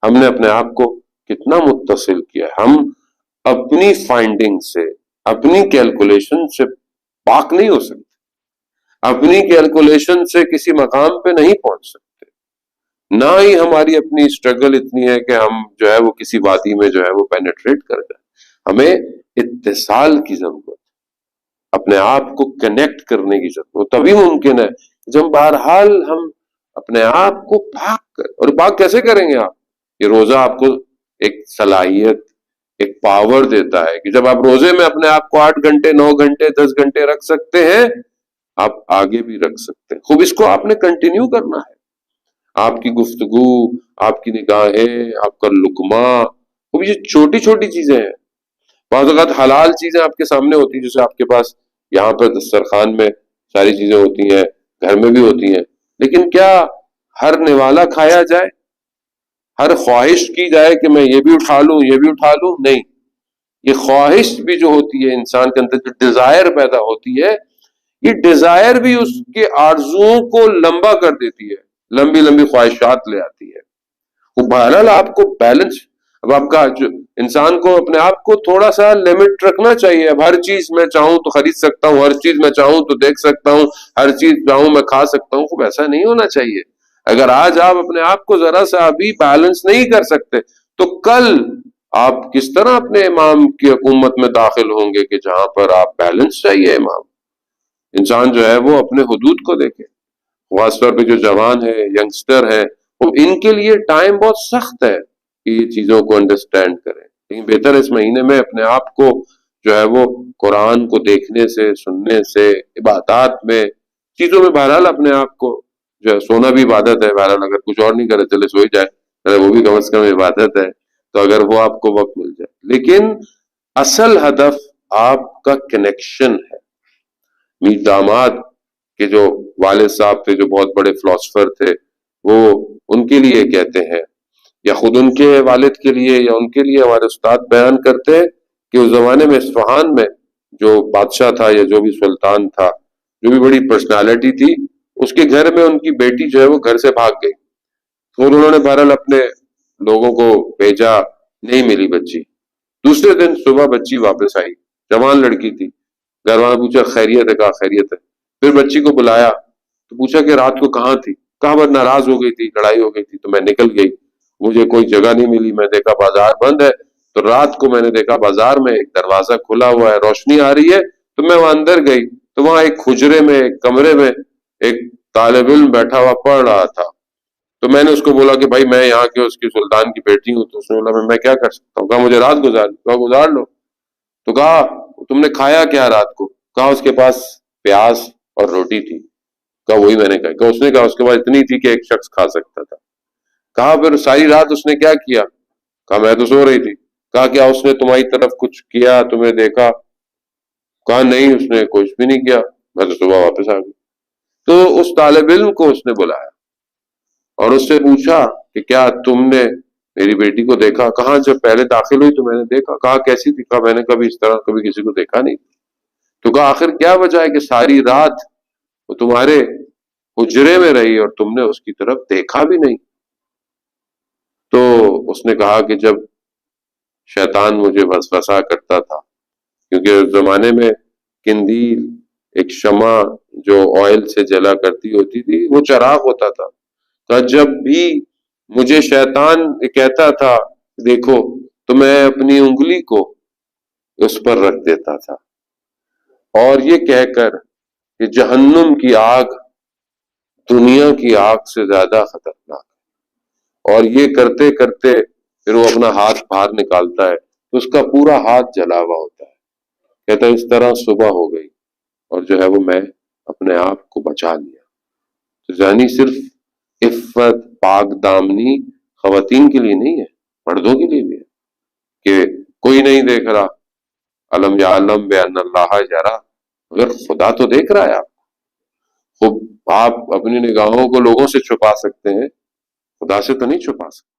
ہم نے اپنے آپ کو کتنا متصل کیا ہے. ہم اپنی فائنڈنگ سے، اپنی کیلکولیشن سے پاک نہیں ہو سکتے، اپنی کیلکولیشن سے کسی مقام پہ نہیں پہنچ سکتے. نہ ہی ہماری اپنی اسٹرگل اتنی ہے کہ ہم جو ہے وہ کسی وادی میں جو ہے وہ پینیٹریٹ کر جائیں. ہمیں اتصال کی ضرورت ہے، اپنے آپ کو کنیکٹ کرنے کی ضرورت. وہ تبھی ممکن ہے جب بہرحال ہم اپنے آپ کو پاک کر. اور پاک کیسے کریں گے آپ؟ یہ روزہ آپ کو ایک صلاحیت، ایک پاور دیتا ہے کہ جب آپ روزے میں اپنے آپ کو 8 گھنٹے 9 گھنٹے 10 گھنٹے رکھ سکتے ہیں، آپ آگے بھی رکھ سکتے ہیں. خوب اس کو آپ نے کنٹینیو کرنا ہے. آپ کی گفتگو، آپ کی نگاہیں، آپ کا لقمہ، وہ یہ چھوٹی چھوٹی چیزیں ہیں. بعض اوقات حلال چیزیں آپ کے سامنے ہوتی ہیں، جیسے آپ کے پاس یہاں پر دسترخوان میں ساری چیزیں ہوتی ہیں، گھر میں بھی ہوتی ہیں، لیکن کیا ہر نوالا کھایا جائے؟ ہر خواہش کی جائے کہ میں یہ بھی اٹھا لوں یہ بھی اٹھا لوں؟ نہیں. یہ خواہش بھی جو ہوتی ہے انسان کے اندر، جو ڈیزائر پیدا ہوتی ہے، یہ ڈیزائر بھی اس کے آرزوؤں کو لمبا کر دیتی ہے، لمبی لمبی خواہشات لے آتی ہے. وہ بہرحال آپ کو بیلنس، اب آپ کا جو انسان کو اپنے آپ کو تھوڑا سا لمٹ رکھنا چاہیے. اب ہر چیز میں چاہوں تو خرید سکتا ہوں، ہر چیز میں چاہوں تو دیکھ سکتا ہوں، ہر چیز چاہوں میں کھا سکتا ہوں. خوب ایسا نہیں ہونا چاہیے. اگر آج آپ اپنے آپ کو ذرا سا ابھی بیلنس نہیں کر سکتے تو کل آپ کس طرح اپنے امام کی حکومت میں داخل ہوں گے کہ جہاں پر آپ بیلنس چاہیے. امام انسان جو ہے وہ اپنے حدود کو دیکھے. خاص طور پہ جو جوان ہے، ینگسٹر ہے، ان کے لیے ٹائم بہت سخت ہے کہ یہ چیزوں کو انڈرسٹینڈ کریں. لیکن بہتر اس مہینے میں اپنے آپ کو جو ہے وہ قرآن کو دیکھنے سے، سننے سے، عبادات میں، چیزوں میں بہرحال اپنے آپ کو جو ہے، سونا بھی عبادت ہے بہرحال. اگر کچھ اور نہیں کرے چلے سوئی جائے، وہ بھی کم از کم عبادت ہے. تو اگر وہ آپ کو وقت مل جائے، لیکن اصل ہدف آپ کا کنیکشن ہے. میر داماد کے جو والد صاحب تھے، جو بہت بڑے فلاسفر تھے، وہ ان کے لیے کہتے ہیں، یا خود ان کے والد کے لیے یا ان کے لیے ہمارے استاد بیان کرتے ہیں کہ اس زمانے میں اصفہان میں جو بادشاہ تھا یا جو بھی سلطان تھا، جو بھی بڑی پرسنالٹی تھی، اس کے گھر میں ان کی بیٹی جو ہے وہ گھر سے بھاگ گئی. تو انہوں نے بہرحال اپنے لوگوں کو بھیجا، نہیں ملی بچی. دوسرے دن صبح بچی واپس آئی، جوان لڑکی تھی. گھر والوں نے پوچھا خیریت ہے؟ کہا خیریت ہے. پھر بچی کو بلایا تو پوچھا کہ رات کو کہاں تھی؟ کہا بس ناراض ہو گئی تھی، لڑائی ہو گئی تھی تو میں نکل گئی، مجھے کوئی جگہ نہیں ملی، میں دیکھا بازار بند ہے تو رات کو میں نے دیکھا بازار میں ایک دروازہ کھلا ہوا ہے، روشنی آ رہی ہے تو میں وہاں اندر گئی تو وہاں ایک حجرے میں، ایک کمرے میں ایک طالب علم بیٹھا ہوا پڑھ رہا تھا. تو میں نے اس کو بولا کہ بھائی میں یہاں کے اس کی سلطان کی بیٹی ہوں. تو اس نے بولا میں کیا کر سکتا ہوں؟ کہا مجھے رات گزار لو. کہا گزار لو. تو کہا تم نے کھایا کیا رات کو؟ کہا اس کے پاس پیاز اور روٹی تھی. کہا وہی میں نے کہا. کہ اس نے کہا اس کے پاس اتنی تھی کہ ایک شخص کھا سکتا تھا. کہا پھر ساری رات اس نے کیا کیا؟ کہا میں تو سو رہی تھی. کہا کیا اس نے تمہاری طرف کچھ کیا، تمہیں دیکھا؟ کہا نہیں، اس نے کچھ بھی نہیں کیا، میں تو صبح واپس آ گئی. تو اس طالب علم کو اس نے بلایا اور اس سے پوچھا کہ کیا تم نے میری بیٹی کو دیکھا؟ کہاں جب پہلے داخل ہوئی تو میں نے دیکھا. کہا کیسی تھی؟ کہا میں نے کبھی اس طرح کبھی کسی کو دیکھا نہیں. تو کہا آخر کیا وجہ ہے کہ ساری رات وہ تمہارے حجرے میں رہی اور تم نے اس کی طرف دیکھا بھی نہیں؟ تو اس نے کہا کہ جب شیطان مجھے وسوسہ کرتا تھا، کیونکہ اس زمانے میں قندیل ایک شمع جو آئل سے جلا کرتی ہوتی تھی، وہ چراغ ہوتا تھا. تو جب بھی مجھے شیطان کہتا تھا دیکھو، تو میں اپنی انگلی کو اس پر رکھ دیتا تھا اور یہ کہہ کر کہ جہنم کی آگ دنیا کی آگ سے زیادہ خطرناک ہے. اور یہ کرتے کرتے پھر وہ اپنا ہاتھ باہر نکالتا ہے تو اس کا پورا ہاتھ جلا ہوا ہوتا ہے. کہتا ہے اس طرح صبح ہو گئی اور جو ہے وہ میں اپنے آپ کو بچا لیا. تو یعنی صرف عفت پاک دامنی خواتین کے لیے نہیں ہے، مردوں کے لیے بھی ہے کہ کوئی نہیں دیکھ رہا. علم یعلم بان اللہ یرا، اگر خدا تو دیکھ رہا ہے آپ کو. آپ اپنی نگاہوں کو لوگوں سے چھپا سکتے ہیں، خدا سے تو نہیں چھپا سکتے.